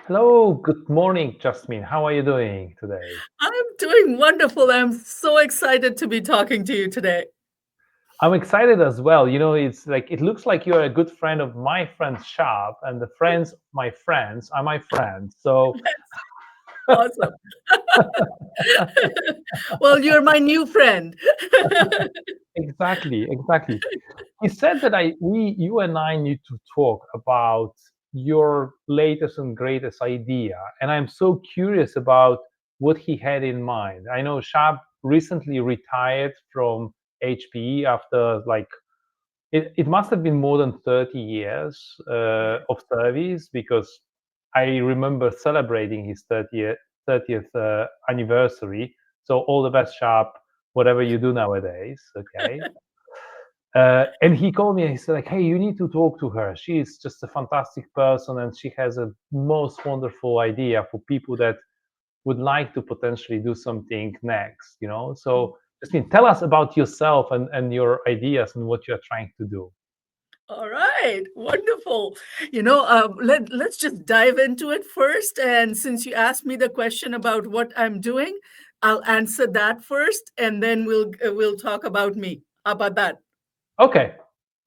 Hello, good morning, Jasmine. How are you doing today? I'm doing wonderful. I'm so excited to be talking to you today. I'm excited as well. It's like it looks like you're a good friend of my friend's shop, and the friends of my friends are my friends. So Awesome. Well, you're my new friend. exactly. He said that you and I need to talk about your latest and greatest idea, and I'm so curious about what he had in mind. I know Shab recently retired from HPE after it must have been more than 30 years of service because I remember celebrating his 30th anniversary. So all the best, Sharp, whatever you do nowadays. Okay. And he called me and he said, like, hey, you need to talk to her. She is just a fantastic person and she has a most wonderful idea for people that would like to potentially do something next. So Jasmine, tell us about yourself and your ideas and what you're trying to do. All right, wonderful. Let's just dive into it first. And since you asked me the question about what I'm doing, I'll answer that first, and then we'll talk about me. How about that? Okay,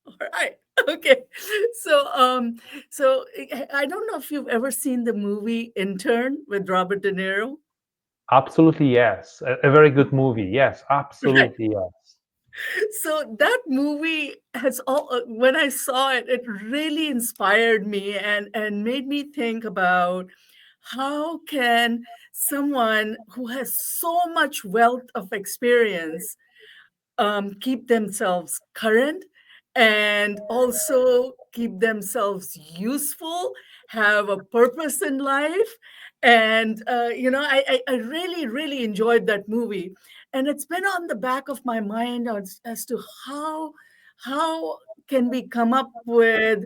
All right. Okay. So I don't know if you've ever seen the movie Intern with Robert De Niro. absolutely yes. A very good movie. Yes, Right. absolutely yes. So that movie has all when I saw it, it really inspired me and made me think about how can someone who has so much wealth of experience keep themselves current and also keep themselves useful, have a purpose in life. And, I really, really enjoyed that movie. And it's been on the back of my mind as to how can we come up with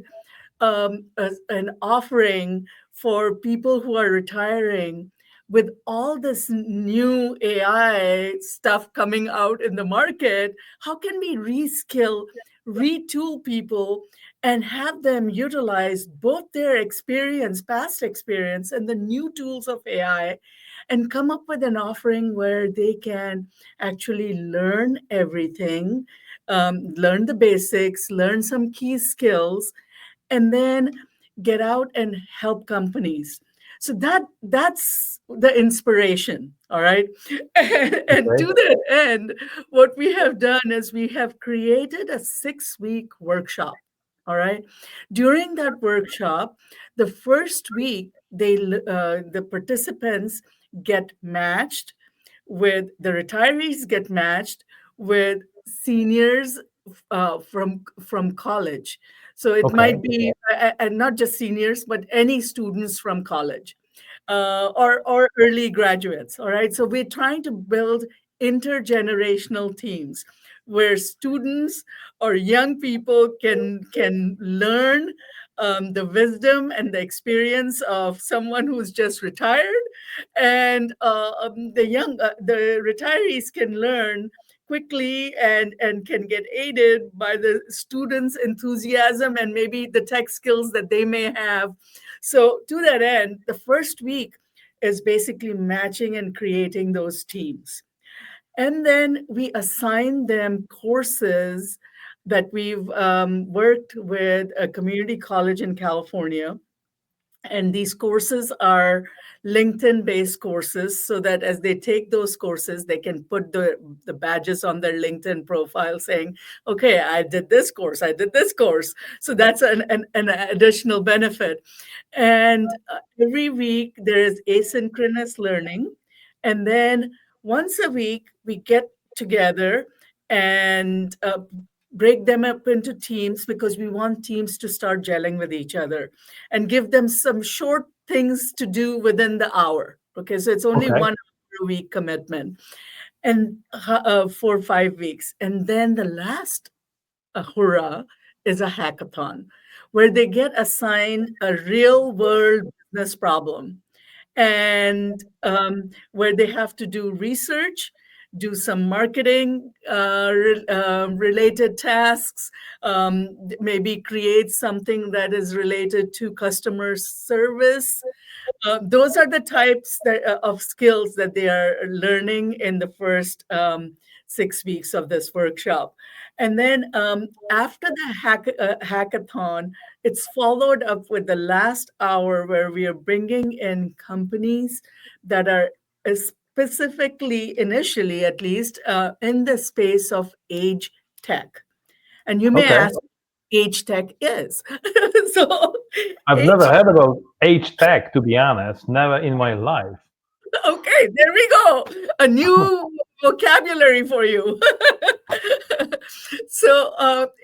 an offering for people who are retiring with all this new AI stuff coming out in the market. How can we reskill, retool people, and have them utilize both their experience, past experience, and the new tools of AI, and come up with an offering where they can actually learn everything, learn the basics, learn some key skills, and then get out and help companies. So that's the inspiration. All right. And to Okay. that end, what we have done is we have created a 6-week workshop. All right. During that workshop, the first week the participants get matched with the retirees, get matched with seniors from college. So it might Okay. be and not just seniors, but any students from college or early graduates. All right. So we're trying to build intergenerational teams where students or young people can learn the wisdom and the experience of someone who's just retired, and the retirees can learn quickly and can get aided by the students' enthusiasm and maybe the tech skills that they may have. So, to that end, the first week is basically matching and creating those teams. And then we assign them courses that we've worked with a community college in California, and these courses are LinkedIn based courses, so that as they take those courses they can put the badges on their LinkedIn profile saying, okay, I did this course, I did this course. So that's an additional benefit. And every week there is asynchronous learning, and then once a week we get together and break them up into teams, because we want teams to start gelling with each other, and give them some short things to do within the hour. Okay, so it's only Okay. 1 hour a week commitment, and for 5 weeks. And then the last hurrah is a hackathon where they get assigned a real world business problem, and where they have to do research, do some marketing related tasks, maybe create something that is related to customer service. Those are the types of skills that they are learning in the first 6 weeks of this workshop. And then after the hackathon, it's followed up with the last hour where we are bringing in companies that are specifically, initially at least, in the space of age tech. And you may Okay. ask, age tech is. So, I've never age heard about H tech, to be honest. Never in my life. Okay, there we go. A new vocabulary for you. So,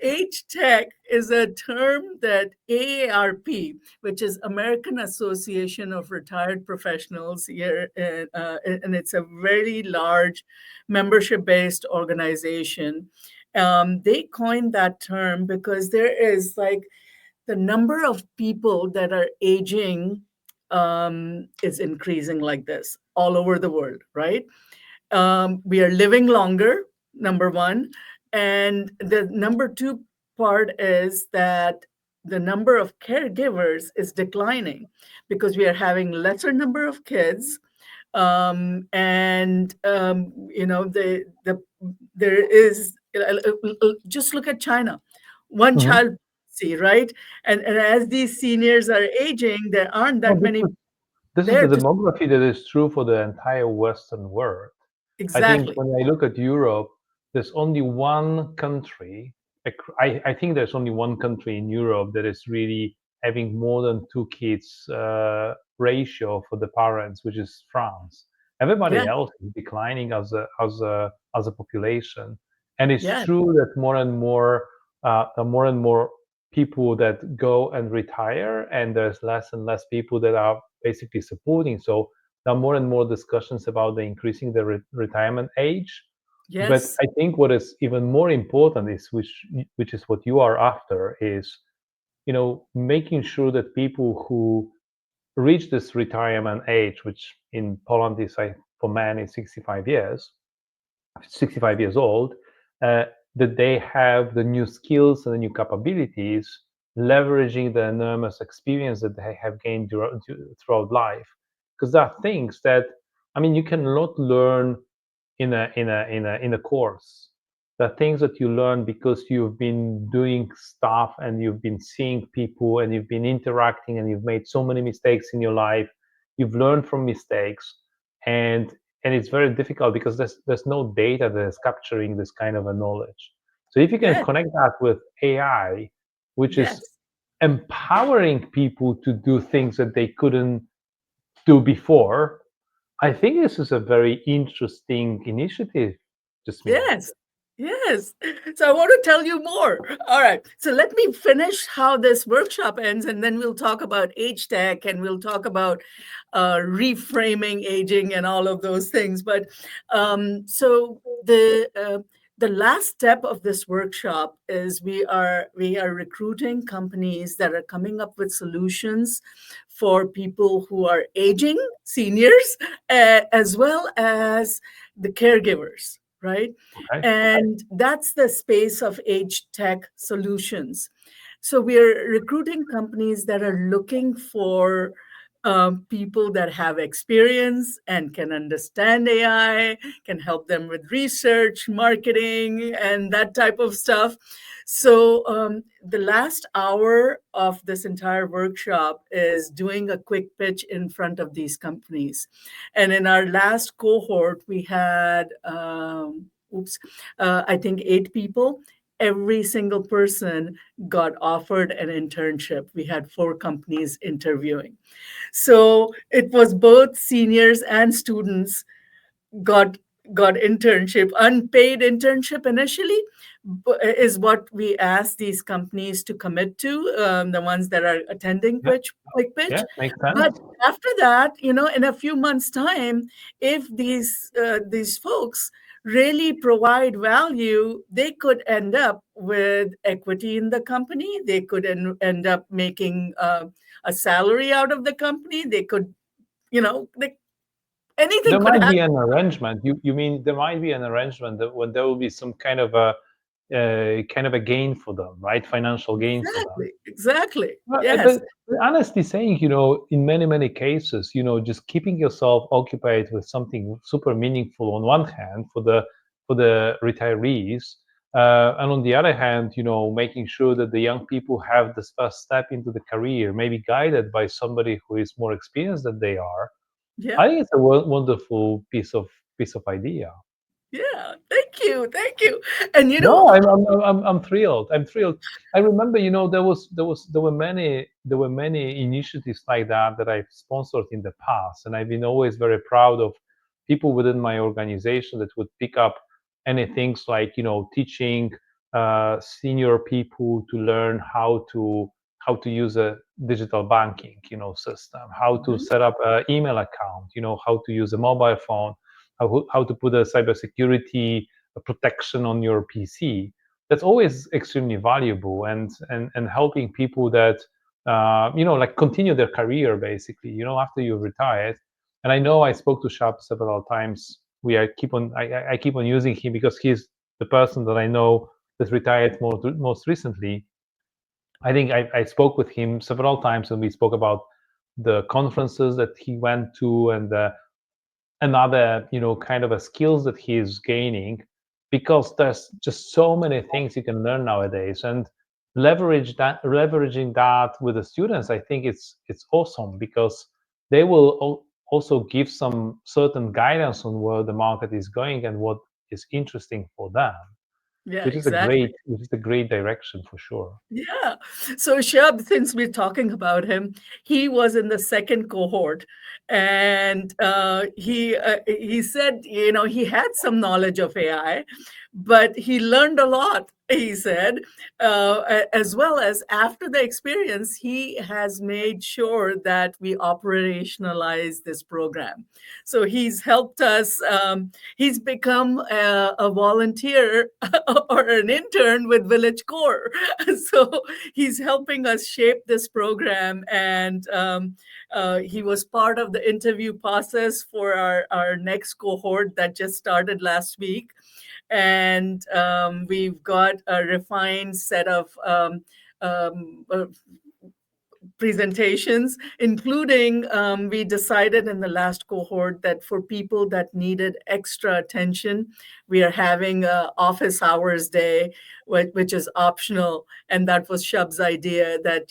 age tech is a term that AARP, which is American Association of Retired Professionals, here, and it's a very large membership based organization. They coined that term because there is like the number of people that are aging is increasing like this all over the world, right? We are living longer, number one. And the number two part is that the number of caregivers is declining because we are having lesser number of kids. And there is just look at China, one Mhm. child policy, right? And as these seniors are aging, there aren't No, that many this is there the to demography that is true for the entire Western world. I think exactly. when I look at Europe, there's only one country. I think there's only one country in Europe that is really having more than two kids ratio for the parents, which is France. Everybody Yeah, else is declining as a population, and it's yeah, true that more and more people that go and retire, and there's less and less people that are basically supporting. So there are more and more discussions about the increasing the retirement age. But yes, I think what is even more important is which is what you are after is making sure that people who reach this retirement age, which in Poland is for men is 65 years old, uh, that they have the new skills and the new capabilities, leveraging the enormous experience that they have gained throughout life. Because there are things that, I mean, you cannot learn in a course. The things that you learn because you've been doing stuff and you've been seeing people and you've been interacting and you've made so many mistakes in your life. You've learned from mistakes, and it's very difficult because there's no data that is capturing this kind of a knowledge. So if you can yes, connect that with AI, which is yes. empowering people to do things that they couldn't do before, I think this is a very interesting initiative, Jasmine. Yes, yes. So I want to tell you more. All right. So let me finish how this workshop ends, and then we'll talk about age tech and we'll talk about reframing aging and all of those things. But so the last step of this workshop is we are recruiting companies that are coming up with solutions for people who are aging, seniors, as well as the caregivers, right? Okay. And that's the space of age tech solutions. So we are recruiting companies that are looking for people that have experience and can understand AI, can help them with research, marketing, and that type of stuff. So the last hour of this entire workshop is doing a quick pitch in front of these companies. And in our last cohort, we had, I think 8 people. Every single person got offered an internship. We had 4 companies interviewing. So it was both seniors and students got got internship, unpaid internship initially, is what we ask these companies to commit to, the ones that are attending Yeah. quick Yeah. pitch. Makes But sense. after that, in a few months time, if these folks really provide value, they could end up with equity in the company. They could end up making a salary out of the company. They could, they anything There could might happen. be an arrangement. You mean there might be an arrangement that when there will be some kind of a gain for them, right? Financial gain for them. Exactly, exactly. Well, Yes, but honestly saying, in many cases, just keeping yourself occupied with something super meaningful on one hand for the retirees, and on the other hand, making sure that the young people have this first step into the career, maybe guided by somebody who is more experienced than they are. yeah, I think it's a wonderful piece of idea. yeah. Thank you, thank you. And No, I'm thrilled. I'm thrilled. I remember, there were many initiatives like that I've sponsored in the past, and I've been always very proud of people within my organization that would pick up any things like teaching senior people to learn how to use a digital banking system, how to Mhm. set up an email account, how to use a mobile phone, how to put a cybersecurity protection on your PC. That's always extremely valuable, and helping people that like continue their career basically, after you've retired. And I know I spoke to Shab several times. I keep on using him because he's the person that I know that retired most recently. I think I spoke with him several times, and we spoke about the conferences that he went to, and another kind of a skills that he is gaining, because there's just so many things you can learn nowadays, and leveraging that with the students. I think it's awesome because they will also give some certain guidance on where the market is going and what is interesting for them, Yeah, which is a exactly. great direction for sure. Yeah. So Shab, since we're talking about him, he was in the second cohort, and he said, he had some knowledge of AI, but he learned a lot. He said, as well as after the experience, he has made sure that we operationalize this program. So he's helped us. He's become a volunteer or an intern with Village Core. So he's helping us shape this program, and he was part of the interview process for our next cohort that just started last week. And we've got a refined set of presentations, including we decided in the last cohort that for people that needed extra attention, we are having a office hours day, which is optional. And that was Shub's idea, that,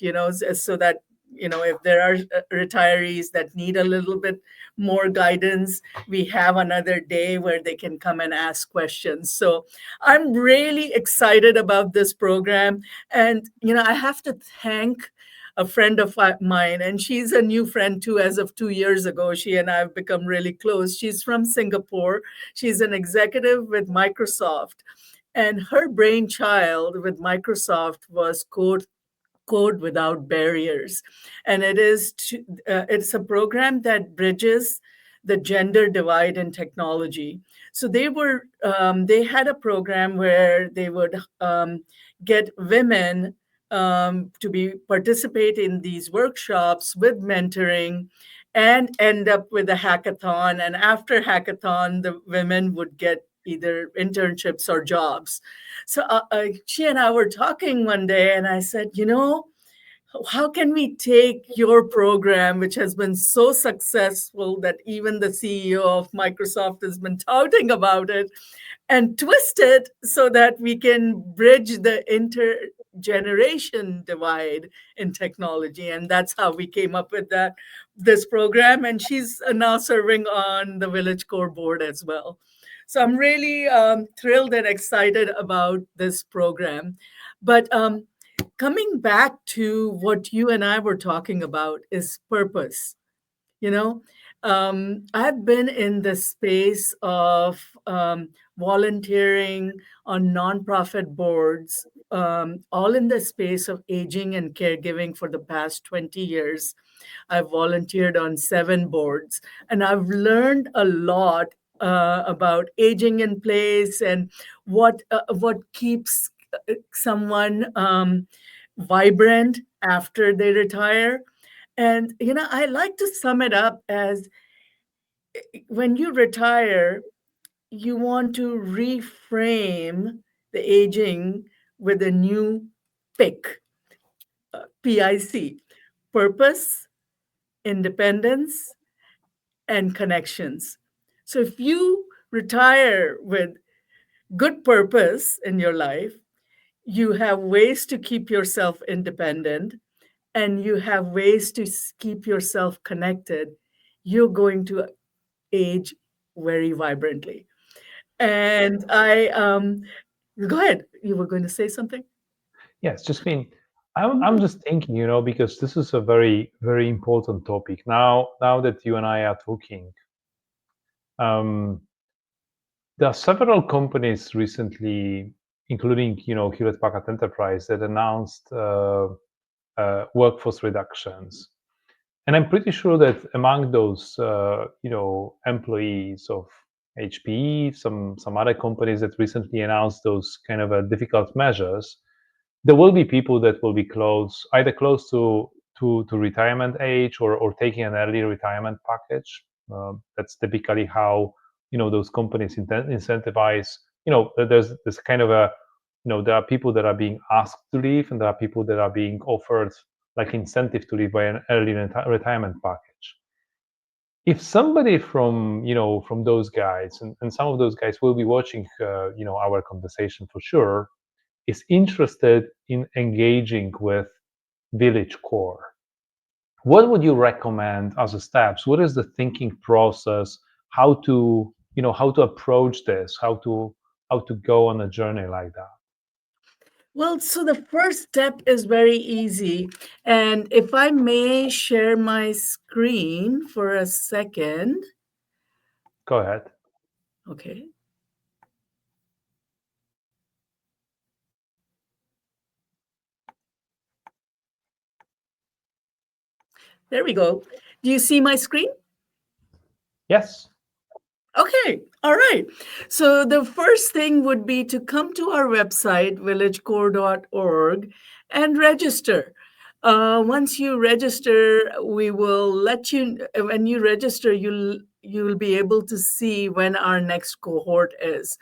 so that, if there are retirees that need a little bit more guidance, we have another day where they can come and ask questions. So I'm really excited about this program. And, I have to thank a friend of mine, and she's a new friend too. As of 2 years ago, she and I have become really close. She's from Singapore. She's an executive with Microsoft, and her brainchild with Microsoft was Code Without Barriers. And it's a program that bridges the gender divide in technology. So they had a program where they would get women to be participate in these workshops with mentoring, and end up with a hackathon. And after hackathon, the women would get either internships or jobs. So she and I were talking one day, and I said, how can we take your program, which has been so successful that even the CEO of Microsoft has been touting about it, and twist it so that we can bridge the intergeneration divide in technology? And that's how we came up with this program. And she's now serving on the Village Core board as well. So I'm really thrilled and excited about this program. But coming back to what you and I were talking about is purpose. You know, I've been in the space of volunteering on nonprofit boards, all in the space of aging and caregiving for the past 20 years. I've volunteered on 7 boards, and I've learned a lot about aging in place and what keeps someone vibrant after they retire. And I like to sum it up as when you retire, you want to reframe the aging with a new PIC, PIC, purpose, independence, and connections. So if you retire with good purpose in your life, you have ways to keep yourself independent and you have ways to keep yourself connected, you're going to age very vibrantly. And go ahead. You were going to say something? Yes, just mean I'm just thinking, because this is a very, very important topic. Now that you and I are talking, um, there are several companies recently, including, Hewlett Packard Enterprise, that announced workforce reductions. And I'm pretty sure that among those, employees of HP, some other companies that recently announced those kind of difficult measures, there will be people that will be either close to retirement age, or taking an early retirement package. That's typically how those companies incentivize. There's kind of a there are people that are being asked to leave, and there are people that are being offered like incentive to leave by an early retirement package. If somebody from those guys, and some of those guys will be watching our conversation for sure, is interested in engaging with Village Core, what would you recommend as a steps? What is the thinking process? How to approach this? How to go on a journey like that? Well, so the first step is very easy. And if I may share my screen for a second. Go ahead. Okay, there we go. Do you see my screen? Yes. Okay, all right. So the first thing would be to come to our website, villagecore.org, and register. Once you register, we will let you. When you register, you'll be able to see when our next cohort is.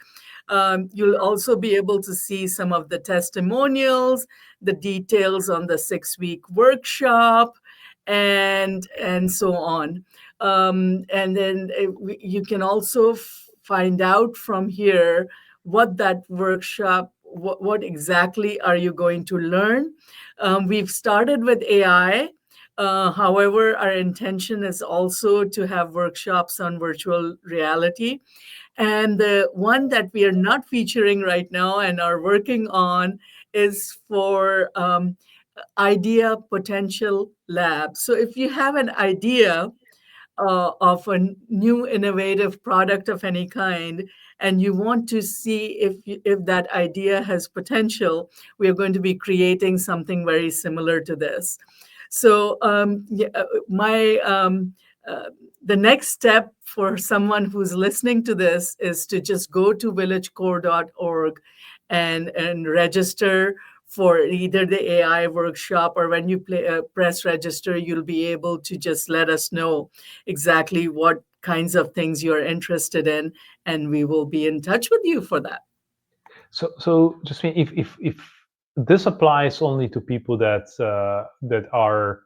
You'll also be able to see some of the testimonials, the details on the 6-week workshop, and so on. And then you can also find out from here what that workshop, what exactly are you going to learn. We've started with AI. However, our intention is also to have workshops on virtual reality. And the one that we are not featuring right now and are working on is for idea potential lab. So if you have an idea of a new innovative product of any kind and you want to see if that idea has potential, we are going to be creating something very similar to this. So my uh, the next step for someone who's listening to this is to just go to villagecore.org and register for either the AI workshop, or when you press register, you'll be able to just let us know exactly what kinds of things you're interested in, and we will be in touch with you for that. So just mean, if this applies only to people that are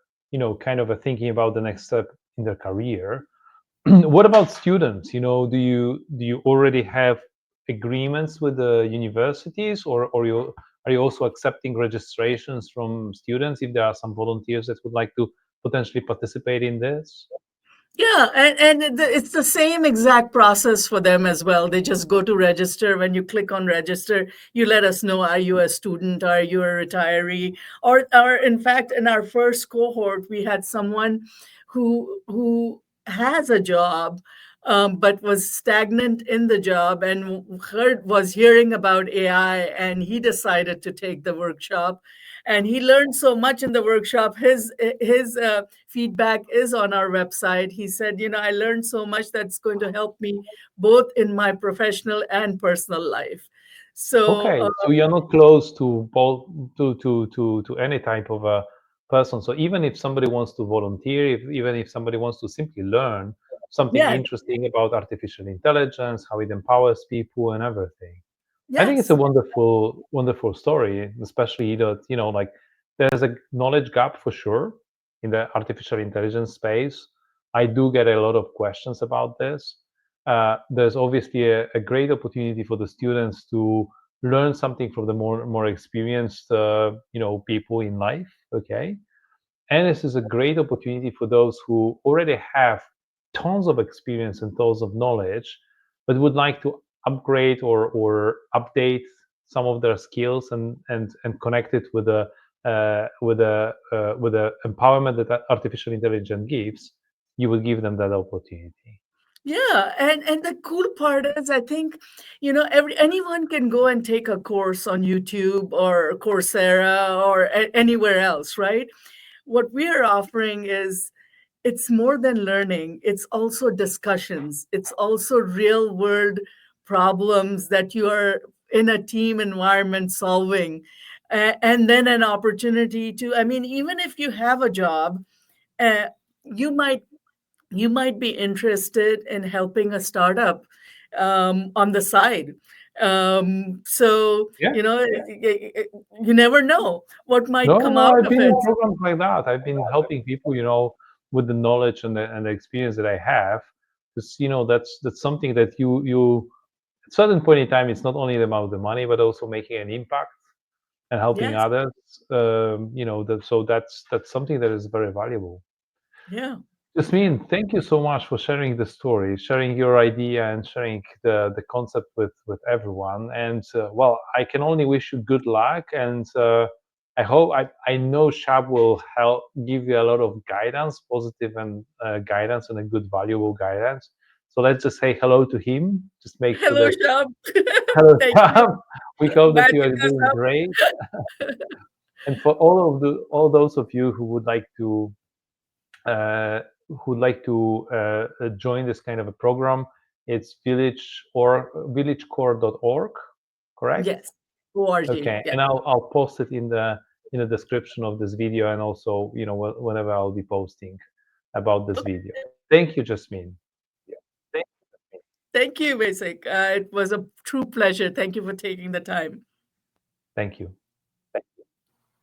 kind of thinking about the next step in their career, what about students? Do you already have agreements with the universities, or are you also accepting registrations from students if there are some volunteers that would like to potentially participate in this? Yeah, it's the same exact process for them as well. They just go to register. When you click on register, you let us know, are you a student, are you a retiree, or in fact, in our first cohort, we had someone who has a job, but was stagnant in the job and was hearing about AI, and he decided to take the workshop, and he learned so much in the workshop. His feedback is on our website. He said, I learned so much that's going to help me both in my professional and personal life. So, Okay, so you're not close to both to any type of a person. So even if somebody wants to volunteer, even if somebody wants to simply learn, something Yeah. interesting about artificial intelligence, how it empowers people and everything. I think it's a Yes. wonderful story, especially that, like there's a knowledge gap for sure in the artificial intelligence space. I do get a lot of questions about this. There's obviously a great opportunity for the students to learn something from the more experienced, people in life. Okay, and this is a great opportunity for those who already have tons of experience and tons of knowledge, but would like to upgrade or update some of their skills and connect it with the empowerment that artificial intelligence gives. You will give them that opportunity. Yeah, and the cool part is, I think, anyone can go and take a course on YouTube or Coursera or anywhere else, right? What we are offering is, it's more than learning. It's also discussions. It's also real world problems that you are in a team environment solving, and then an opportunity to. I mean, even if you have a job, uh, you might you might be interested in helping a startup on the side. So, Yeah. you never know what might No, come no, out I've of been it. in programs like that. I've been helping people, with the knowledge and the experience that I have. Because that's something that you at certain point in time, it's not only about the money, but also making an impact and helping Yes. others. So that's something that is very valuable. Yeah. Jasmine, thank you so much for sharing the story, sharing your idea, and sharing the concept with everyone. And well, I can only wish you good luck. And I know Shab will help give you a lot of guidance, positive and guidance, and a good, valuable guidance. So let's just say hello to him. Just make sure Hello, that Shab. hello, Thank you. Shab. We hope that you Magic are us doing up. great. And for all those of you uh, who'd like to join this kind of a program, it's villagecore.org, correct? Yes. ORG. Okay, Yeah. and I'll post it in the description of this video, and also whenever I'll be posting about this Okay. video. Thank you, Jasmine. Thank you, Basic. It was a true pleasure. Thank you for taking the time. Thank you.